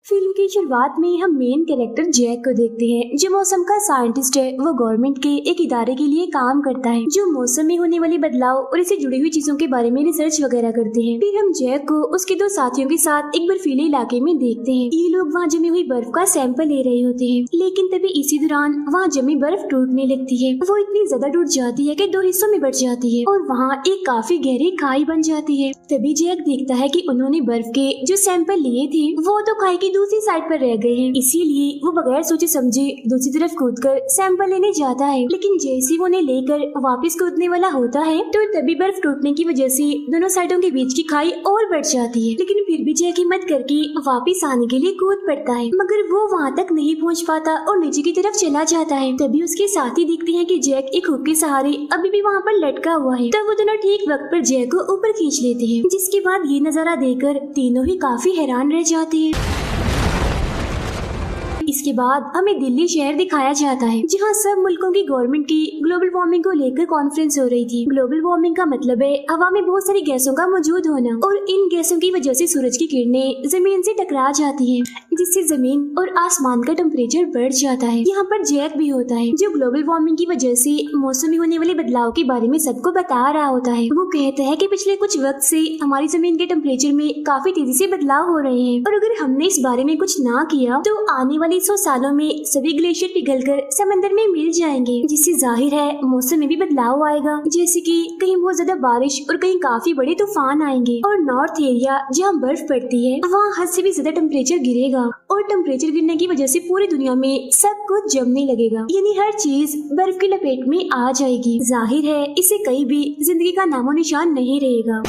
Film की शुरुआत में हम मेन कैरेक्टर जैक को देखते हैं, जो मौसम का साइंटिस्ट है। वो गवर्नमेंट के एक इदारे के लिए काम करता है, जो मौसम में होने वाले बदलाव और इससे जुड़ी हुई चीजों के बारे में रिसर्च वगैरह करते हैं। फिर हम जैक को उसके दो साथियों के साथ एक बर्फीले इलाके में देखते हैं। ये लोग वहाँ जमी हुई बर्फ का सैंपल ले रहे होते हैं, लेकिन तभी इसी दौरान वहाँ जमी बर्फ टूटने लगती है। वो इतनी ज्यादा टूट जाती है कि दो हिस्सों में बट जाती है और वहाँ एक काफी गहरी खाई बन जाती है। तभी जैक देखता है कि उन्होंने बर्फ के जो सैंपल लिए थे वो तो खाई की दूसरी साइड पर रह गए हैं। इसीलिए वो बगैर सोचे समझे दूसरी तरफ कूदकर सैंपल लेने जाता है, लेकिन जैसे वो उन्हें लेकर वापस कूदने वाला होता है तो तभी बर्फ टूटने की वजह से दोनों साइडों के बीच की खाई और बढ़ जाती है। लेकिन फिर भी जैक हिम्मत करके वापस आने के लिए कूद पड़ता है, मगर वो वहाँ तक नहीं पहुँच पाता और नीचे की तरफ चला जाता है। तभी उसके साथी दिखते हैं कि जैक एक हुक के सहारे अभी भी वहाँ पर लटका हुआ है। तब वो दोनों ठीक वक्त पर जैक को ऊपर खींच लेते हैं, जिसके बाद ये नजारा देखकर तीनों ही काफी हैरान रह जाते हैं। इसके बाद हमें दिल्ली शहर दिखाया जाता है, जहाँ सब मुल्कों की गवर्नमेंट की ग्लोबल वार्मिंग को लेकर कॉन्फ्रेंस हो रही थी। ग्लोबल वार्मिंग का मतलब है हवा में बहुत सारी गैसों का मौजूद होना, और इन गैसों की वजह से सूरज की किरणें जमीन से टकरा जाती हैं, जिससे जमीन और आसमान का टेम्परेचर बढ़ जाता है। यहाँ पर जैक भी होता है, जो ग्लोबल वार्मिंग की वजह से मौसम में होने वाले बदलाव के बारे में सबको बता रहा होता है। वो कहता है कि पिछले कुछ वक्त से हमारी जमीन के टेम्परेचर में काफी तेजी से बदलाव हो रहे हैं, और अगर हमने इस बारे में कुछ ना किया तो आने वाले 100 सालों में सभी ग्लेशियर पिघलकर समंदर में मिल जाएंगे, जिससे जाहिर है मौसम में भी बदलाव आएगा। जैसे कि कहीं बहुत ज्यादा बारिश और कहीं काफी बड़े तूफान आएंगे, और नॉर्थ एरिया जहाँ बर्फ पड़ती है वहाँ हद से भी ज्यादा टेम्परेचर गिरेगा, और टेम्परेचर गिरने की वजह से पूरी दुनिया में सब कुछ जमने लगेगा, यानी हर चीज बर्फ की लपेट में आ जाएगी। जाहिर है इससे कहीं भी जिंदगी का नामो निशान नहीं रहेगा।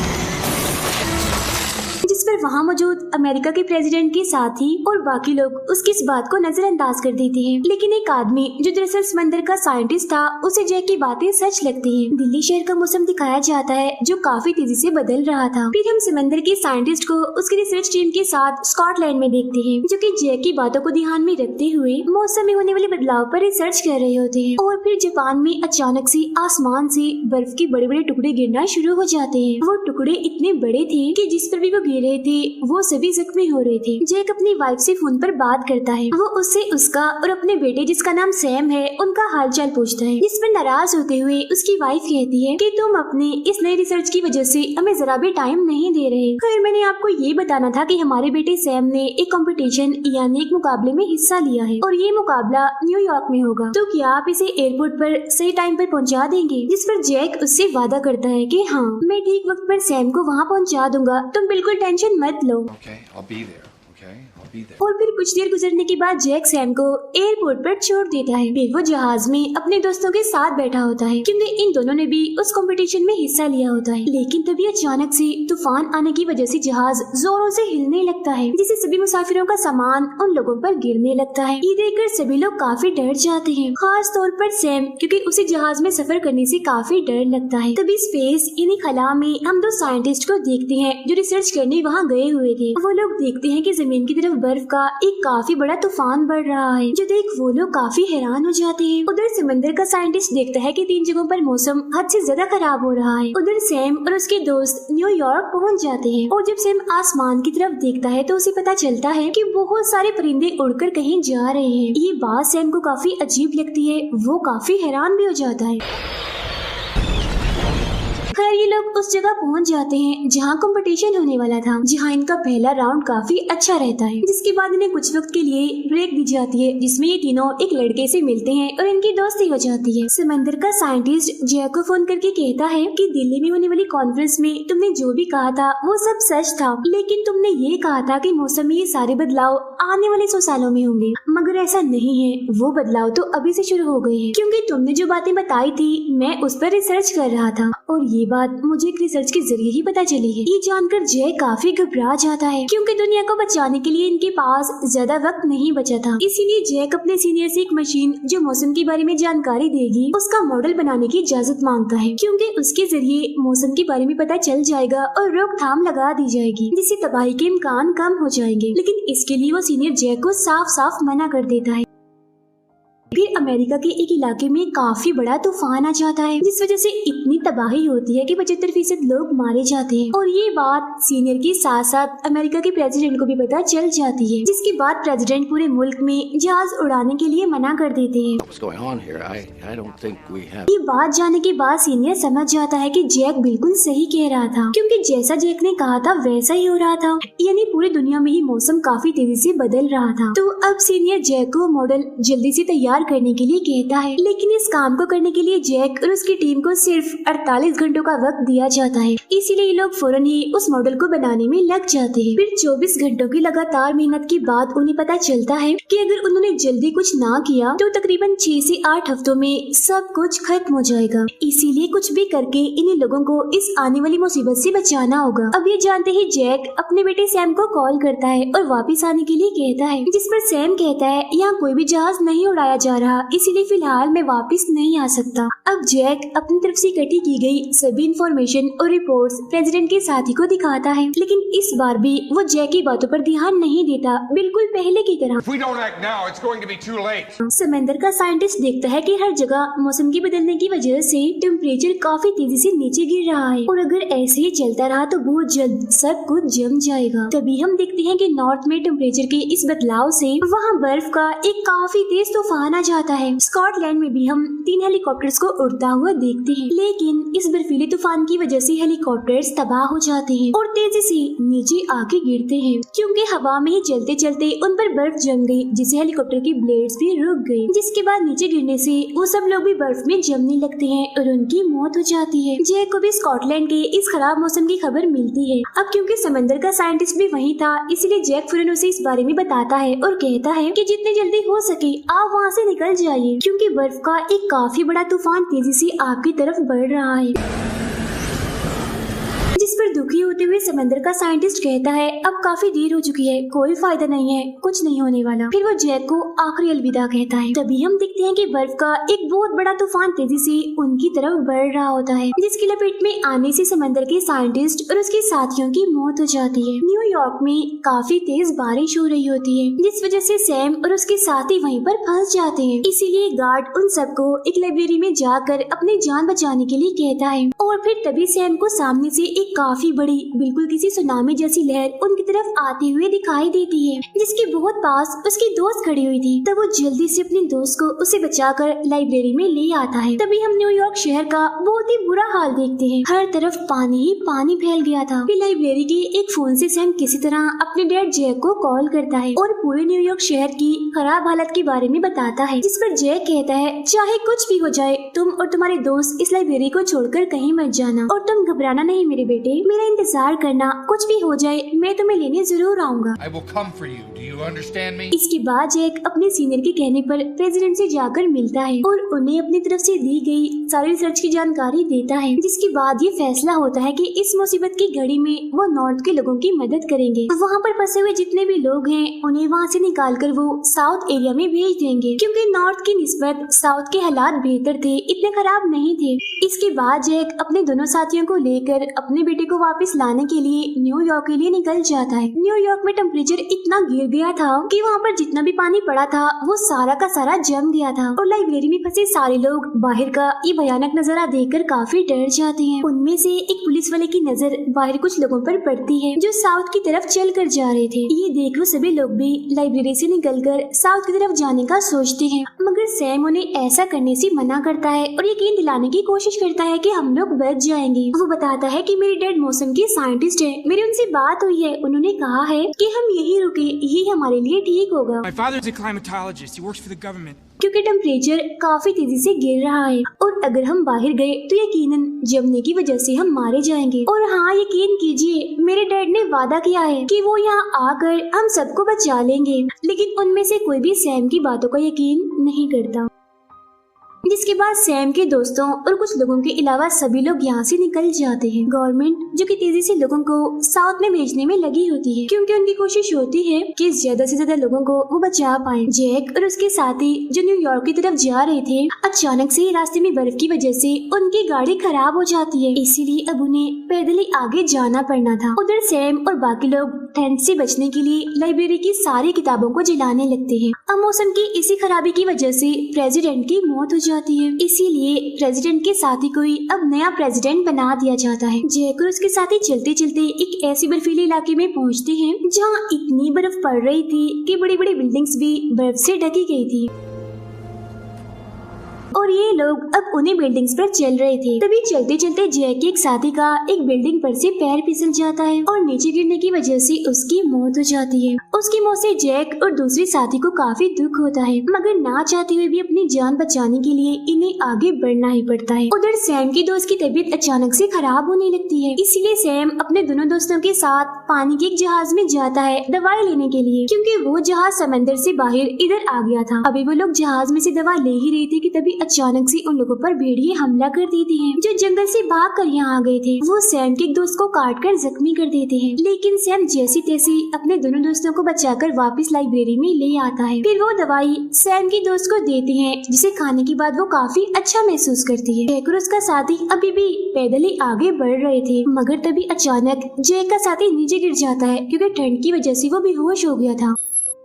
जिस पर वहाँ मौजूद अमेरिका के प्रेसिडेंट के साथी और बाकी लोग उसकी इस बात को नजरअंदाज कर देते हैं, लेकिन एक आदमी जो दरअसल समंदर का साइंटिस्ट था उसे जैक की बातें सच लगती हैं। दिल्ली शहर का मौसम दिखाया जाता है, जो काफी तेजी से बदल रहा था। फिर हम समंदर के साइंटिस्ट को उसकी रिसर्च टीम के साथ स्कॉटलैंड में देखते हैं, जो कि जैक की बातों को ध्यान में रखते हुए मौसम में होने वाले बदलाव पर रिसर्च कर रहे होते हैं। और फिर जापान में अचानक से आसमान से बर्फ के बड़े बड़े टुकड़े गिरना शुरू हो जाते हैं। वो टुकड़े इतने बड़े थे कि जिस पर भी वो गिर रहे थे वो सभी जख्मी हो रहे थे। जैक अपनी वाइफ से फोन पर बात करता है। वो उससे उसका और अपने बेटे जिसका नाम सैम है उनका हालचाल पूछता है, जिस पर नाराज होते हुए उसकी वाइफ कहती है कि तुम अपनी इस नई रिसर्च की वजह से हमें जरा भी टाइम नहीं दे रहे। खैर मैंने आपको ये बताना था कि हमारे बेटे सैम ने एक कंपटीशन यानी एक मुकाबले में हिस्सा लिया है, और ये मुकाबला न्यूयॉर्क में होगा, तो क्या आप इसे एयरपोर्ट पर सही टाइम पर पहुँचा देंगे? जिस पर जैक उससे वादा करता है कि हाँ मैं ठीक वक्त पर सैम को वहाँ पहुँचा दूंगा, तुम बिल्कुल टेंशन मत लो। Okay, I'll be there. Okay, I'll be there. और फिर कुछ देर गुजरने के बाद जैक सैम को एयरपोर्ट पर छोड़ देता है। फिर वो जहाज में अपने दोस्तों के साथ बैठा होता है, क्योंकि इन दोनों ने भी उस कंपटीशन में हिस्सा लिया होता है। लेकिन तभी अचानक से तूफान आने की वजह से जहाज जोरों से हिलने लगता है, जिससे सभी मुसाफिरों का सामान उन लोगों पर गिरने लगता है। ये देखकर सभी लोग काफी डर जाते हैं, खास तौर पर सैम, क्योंकि उसे जहाज में सफर करने से काफी डर लगता है। तभी स्पेस यानी खला में हम दो साइंटिस्ट को देखते हैं जो रिसर्च करने वहाँ गए हुए थे। वो लोग देखते हैं कि जमीन की तरफ बर्फ का एक काफी बड़ा तूफान बढ़ रहा है, जो देख वो लोग काफी हैरान हो जाते हैं। उधर समंदर का साइंटिस्ट देखता है कि 3 जगहों पर मौसम हद से ज्यादा खराब हो रहा है। उधर सैम और उसके दोस्त न्यूयॉर्क पहुंच जाते हैं, और जब सैम आसमान की तरफ देखता है तो उसे पता चलता है कि बहुत सारे परिंदे उड़कर कहीं जा रहे हैं। ये बात सैम को काफी अजीब लगती है, वो काफी हैरान भी हो जाता है। खैर ये लोग उस जगह पहुंच जाते हैं जहां कंपटीशन होने वाला था, जहां इनका पहला राउंड काफी अच्छा रहता है, जिसके बाद इन्हें कुछ वक्त के लिए ब्रेक दी जाती है, जिसमें ये तीनों एक लड़के से मिलते हैं और इनकी दोस्ती हो जाती है। समंदर का साइंटिस्ट जैक को फोन करके कहता है कि दिल्ली में होने वाली कॉन्फ्रेंस में तुमने जो भी कहा था वो सब सच था, लेकिन तुमने ये कहा था कि मौसम में ये सारे बदलाव आने वाले 100 सालों में होंगे, मगर ऐसा नहीं है। वो बदलाव तो अभी से शुरू हो गए हैं, क्योंकि तुमने जो बातें बताई थी मैं उस पर रिसर्च कर रहा था, और ये बात मुझे एक रिसर्च के जरिए ही पता चली है। ये जानकर जय काफी घबरा जाता है, क्योंकि दुनिया को बचाने के लिए इनके पास ज्यादा वक्त नहीं बचा था। इसीलिए जैक अपने सीनियर से एक मशीन जो मौसम के बारे में जानकारी देगी उसका मॉडल बनाने की इजाजत मांगता है, क्योंकि उसके जरिए मौसम के बारे में पता चल जाएगा और रोकथाम लगा दी जाएगी, जिससे तबाही के इम्कान कम हो जाएंगे। लेकिन इसके लिए वो सीनियर जैक को साफ साफ मना कर देता है। फिर अमेरिका के एक इलाके में काफी बड़ा तूफान आ जाता है, जिस वजह से इतनी तबाही होती है कि 75% लोग मारे जाते हैं। और ये बात सीनियर के साथ साथ अमेरिका के प्रेसिडेंट को भी पता चल जाती है, जिसके बाद प्रेसिडेंट पूरे मुल्क में जहाज उड़ाने के लिए मना कर देते हैं। ये बात जानने के बाद सीनियर समझ जाता है कि जैक बिल्कुल सही कह रहा था, क्योंकि जैसा जैक ने कहा था वैसा ही हो रहा था, यानी पूरी दुनिया में ही मौसम काफी तेजी से बदल रहा था। तो अब सीनियर जैक को मॉडल जल्दी से तैयार करने के लिए कहता है, लेकिन इस काम को करने के लिए जैक और उसकी टीम को सिर्फ 48 घंटों का वक्त दिया जाता है। इसीलिए ये लोग फौरन ही उस मॉडल को बनाने में लग जाते हैं। फिर 24 घंटों की लगातार मेहनत के बाद उन्हें पता चलता है कि अगर उन्होंने जल्दी कुछ ना किया तो तकरीबन 6 से 8 हफ्तों में सब कुछ खत्म हो जाएगा। इसीलिए कुछ भी करके इन्हीं लोगों को इस आने वाली मुसीबत से बचाना होगा। अब ये जानते ही जैक अपने बेटे सैम को कॉल करता है और वापस आने के लिए कहता है, जिस पर सैम कहता है यहाँ कोई भी जहाज नहीं उड़ाया जा रहा, इसीलिए फिलहाल मैं वापस नहीं आ सकता। अब जैक अपनी तरफ से इकट्ठी की गई सभी इंफॉर्मेशन और रिपोर्ट्स प्रेसिडेंट के साथी को दिखाता है, लेकिन इस बार भी वो जैक की बातों पर ध्यान नहीं देता, बिल्कुल पहले की तरह। समंदर का साइंटिस्ट देखता है कि हर जगह मौसम के बदलने की वजह से टेम्परेचर काफी तेजी से नीचे गिर रहा है और अगर ऐसे ही चलता रहा तो बहुत जल्द सब कुछ जम जाएगा। तभी हम देखते हैं कि नॉर्थ में टेम्परेचर के इस बदलाव से वहाँ बर्फ का एक काफी तेज तूफान आ जाता है। स्कॉटलैंड में भी हम 3 हेलीकॉप्टर्स को उड़ता हुआ देखते हैं, लेकिन इस बर्फीले तूफान की वजह से हेलीकॉप्टर्स तबाह हो जाते हैं और तेजी से नीचे आके गिरते हैं, क्योंकि हवा में ही चलते चलते उन पर बर्फ जम गई, जिससे हेलीकॉप्टर की ब्लेड्स भी रुक गई, जिसके बाद नीचे गिरने से वो सब लोग भी बर्फ में जमने लगते हैं और उनकी मौत हो जाती है। जैक को भी स्कॉटलैंड के इस खराब मौसम की खबर मिलती है। अब क्योंकि समंदर का साइंटिस्ट भी वहीं था, इसलिए जैक फौरन उसे इस बारे में बताता है और कहता है कि जितनी जल्दी हो सके आप वहाँ से निकल जाइए, क्योंकि बर्फ का एक काफी बड़ा तूफान तेजी से आपकी तरफ बढ़ रहा है। जिस पर दुखी होते हुए समंदर का साइंटिस्ट कहता है, अब काफी देर हो चुकी है, कोई फायदा नहीं है, कुछ नहीं होने वाला। फिर वो जैक को आखिरी अलविदा कहता है। तभी हम देखते हैं कि बर्फ का एक बहुत बड़ा तूफान तेजी से उनकी तरफ बढ़ रहा होता है, जिसकी लपेट में आने से समंदर के साइंटिस्ट और उसके साथियों की मौत हो जाती है। न्यूयॉर्क में काफी तेज बारिश हो रही होती है, जिस वजह से सैम और उसके साथी वहीं पर फंस जाते हैं। इसीलिए गार्ड उन सबको एक लाइब्रेरी में जाकर अपनी जान बचाने के लिए कहता है और फिर तभी सैम को सामने से एक काफी बड़ी, बिल्कुल किसी सुनामी जैसी लहर उनकी तरफ आते हुए दिखाई देती है, जिसके बहुत पास उसकी दोस्त खड़ी हुई थी। तब वो जल्दी से अपने दोस्त को उसे बचाकर लाइब्रेरी में ले आता है। तभी हम न्यूयॉर्क शहर का बहुत ही बुरा हाल देखते हैं, हर तरफ पानी ही पानी फैल गया था। फिर लाइब्रेरी के एक फोन से सैम किसी तरह अपने डैड जैक को कॉल करता है और पूरे न्यूयॉर्क शहर की खराब हालत के बारे में बताता है, जिस पर जैक कहता है, चाहे कुछ भी हो जाए, तुम और तुम्हारे दोस्त इस लाइब्रेरी को छोड़कर कहीं मत जाना और तुम घबराना नहीं मेरे बेटे, मेरा इंतजार करना, कुछ भी हो जाए मैं तुम्हें लेने जरूर आऊंगा। इसके बाद जैक अपने सीनियर के कहने पर प्रेसिडेंट से जाकर मिलता है और उन्हें अपनी तरफ से दी गई सारी रिसर्च की जानकारी देता है, जिसके बाद ये फैसला होता है कि इस मुसीबत की घड़ी में वो नॉर्थ के लोगों की मदद करेंगे। वहाँ पर फंसे हुए जितने भी लोग हैं उन्हें वहाँ से निकाल कर वो साउथ एरिया में भेज देंगे, क्योंकि नॉर्थ की निस्बत साउथ के हालात बेहतर थे, इतने खराब नहीं थे। इसके बाद जैक अपने दोनों साथियों को लेकर अपने बेटे को वापस लाने के लिए न्यूयॉर्क के लिए निकल जाता है। न्यूयॉर्क में टेम्परेचर इतना गिर गया था कि वहाँ पर जितना भी पानी पड़ा था वो सारा का सारा जम गया था और लाइब्रेरी में फंसे सारे लोग बाहर का ये भयानक नजारा देखकर काफी डर जाते हैं। उनमें से एक पुलिस वाले की नजर बाहर कुछ लोगों पर पड़ती है जो साउथ की तरफ चल कर जा रहे थे। ये देख वो सभी लोग भी लाइब्रेरी से निकलकर साउथ की तरफ जाने का सोचते हैं, मगर सैम उन्हें ऐसा करने से मना करता है और यकीन दिलाने की कोशिश करता है कि हम लोग बच जाएंगे। वो बताता है कि मेरे डैड मौसम के साइंटिस्ट है, मेरी उनसे बात हुई है, उन्होंने कहा है कि हम यही रुके, यही हमारे लिए ठीक होगा। My father's a climatologist. He works for the government. क्योंकि टेम्परेचर काफी तेजी से गिर रहा है और अगर हम बाहर गए तो यकीनन जमने की वजह से हम मारे जाएंगे। और हाँ, यकीन कीजिए मेरे डैड ने वादा किया है कि वो यहाँ आकर हम सबको बचा लेंगे, लेकिन उनमें से कोई भी सैम की बातों का यकीन नहीं करता। जिसके बाद सैम के दोस्तों और कुछ लोगों के अलावा सभी लोग यहाँ से निकल जाते हैं। गवर्नमेंट जो कि तेजी से लोगों को साउथ में भेजने में लगी होती है, क्योंकि उनकी कोशिश होती है कि ज्यादा से ज्यादा लोगों को वो बचा पाए। जैक और उसके साथी जो न्यूयॉर्क की तरफ जा रहे थे, अचानक से रास्ते में बर्फ की वजह से उनकी गाड़ी खराब हो जाती है, इसीलिए अब उन्हें पैदल ही आगे जाना पड़ना था। उधर सैम और बाकी लोग ठंड से बचने के लिए लाइब्रेरी की सारी किताबों को जलाने लगते हैं। अब मौसम की इसी खराबी की वजह से प्रेसिडेंट की मौत हो जाती है, इसीलिए प्रेसिडेंट के साथी को ही अब नया प्रेसिडेंट बना दिया जाता है। जैक और उसके साथी चलते चलते एक ऐसी बर्फीले इलाके में पहुंचते हैं जहां इतनी बर्फ पड़ रही थी कि बड़ी बड़ी बिल्डिंग्स भी बर्फ से ढकी गई थी और ये लोग अब उन्हीं बिल्डिंग्स पर चल रहे थे। तभी चलते चलते जैक के एक साथी का एक बिल्डिंग पर से पैर फिसल जाता है और नीचे गिरने की वजह से उसकी मौत हो जाती है। उसकी मौत से जैक और दूसरे साथी को काफी दुख होता है, मगर ना चाहते हुए भी अपनी जान बचाने के लिए इन्हें आगे बढ़ना ही पड़ता है। उधर सैम की दोस्त की तबीयत अचानक से खराब होने लगती है, इसीलिए सैम अपने दोनों दोस्तों के साथ पानी के एक जहाज में जाता है दवाई लेने के लिए, क्योंकि वो जहाज समंदर से बाहर इधर आ गया था। अभी वो लोग जहाज में से दवा ले ही रहे थे कि तभी अचानक से उन लोगों पर भेड़िए हमला कर देते हैं जो जंगल से भाग कर यहाँ आ गए थे। वो सैम के एक दोस्त को काट कर जख्मी कर देते हैं, लेकिन सैम जैसी तैसी अपने दोनों दोस्तों को बचाकर वापस लाइब्रेरी में ले आता है। फिर वो दवाई सैम की दोस्त को देते हैं, जिसे खाने के बाद वो काफी अच्छा महसूस करती है। जैक और उसका साथी अभी भी पैदल ही आगे बढ़ रहे थे, मगर तभी अचानक जैक का साथी नीचे गिर जाता है, क्योंकि ठंड की वजह से वो बेहोश हो गया था।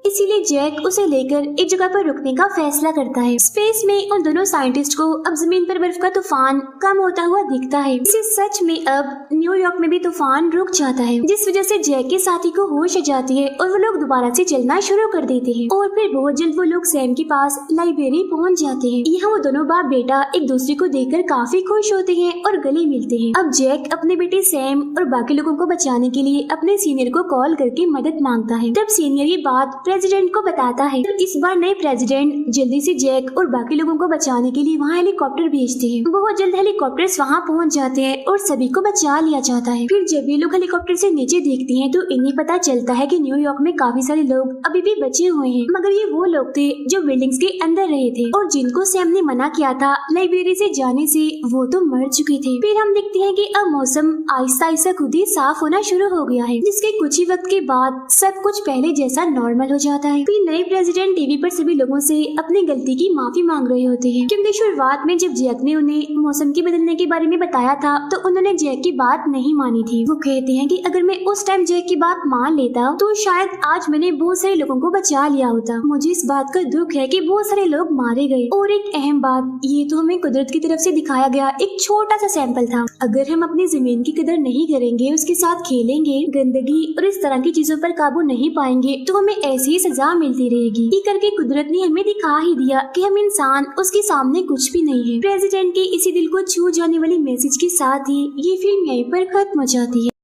इसीलिए जैक उसे लेकर एक जगह पर रुकने का फैसला करता है। स्पेस में उन दोनों साइंटिस्ट को अब जमीन पर बर्फ का तूफान कम होता हुआ दिखता है। इसे सच में अब न्यूयॉर्क में भी तूफान रुक जाता है, जिस वजह से जैक के साथी को होश आ जाती है और वो लोग दोबारा से चलना शुरू कर देते हैं। और फिर बहुत जल्द वो लोग सैम के पास लाइब्रेरी पहुंच जाते हैं। यहाँ वो दोनों बाप बेटा एक दूसरे को देखकर काफी खुश होते हैं और गले मिलते हैं। अब जैक अपने बेटे सैम और बाकी लोगों को बचाने के लिए अपने सीनियर को कॉल करके मदद मांगता है। तब सीनियर ये बात प्रेसिडेंट को बताता है। इस बार नए प्रेसिडेंट जल्दी से जैक और बाकी लोगों को बचाने के लिए वहाँ हेलीकॉप्टर भेजते हैं। बहुत जल्द हेलीकॉप्टर्स वहाँ पहुँच जाते हैं और सभी को बचा लिया जाता है। फिर जब ये लोग हेलीकॉप्टर से नीचे देखते हैं तो इन्हें पता चलता है कि न्यूयॉर्क में काफी सारे लोग अभी भी बचे हुए हैं, मगर ये वो लोग थे जो बिल्डिंग्स के अंदर रहे थे और जिनको सैम ने मना किया था लाइब्रेरी से जाने से, वो तो मर चुके थे। फिर हम देखते हैं कि अब मौसम आहिस्ता आहिस्ता खुद ही साफ होना शुरू हो गया है, जिसके कुछ ही वक्त के बाद सब कुछ पहले जैसा नॉर्मल हो जाता है। फिर नए प्रेसिडेंट टीवी पर सभी लोगों से अपनी गलती की माफी मांग रहे होते हैं, क्योंकि शुरुआत में जब जैक ने उन्हें मौसम के बदलने के बारे में बताया था तो उन्होंने जैक की बात नहीं मानी थी। वो कहते हैं कि अगर मैं उस टाइम जैक की बात मान लेता तो शायद आज मैंने बहुत सारे लोगों को बचा लिया होता। मुझे इस बात का दुख है कि बहुत सारे लोग मारे गए। और एक अहम बात, ये तो हमें कुदरत की तरफ से दिखाया गया एक छोटा सा सैंपल था। अगर हम अपनी जमीन की कदर नहीं करेंगे, उसके साथ खेलेंगे, गंदगी और इस तरह की चीजों पर काबू नहीं पाएंगे तो हमें ऐसी ही सजा मिलती रहेगी। ये करके कुदरत ने हमें दिखा ही दिया कि हम इंसान उसके सामने कुछ भी नहीं है। प्रेसिडेंट के इसी दिल को छू जाने वाली मैसेज के साथ ही ये फिल्म यहीं पर खत्म हो जाती है।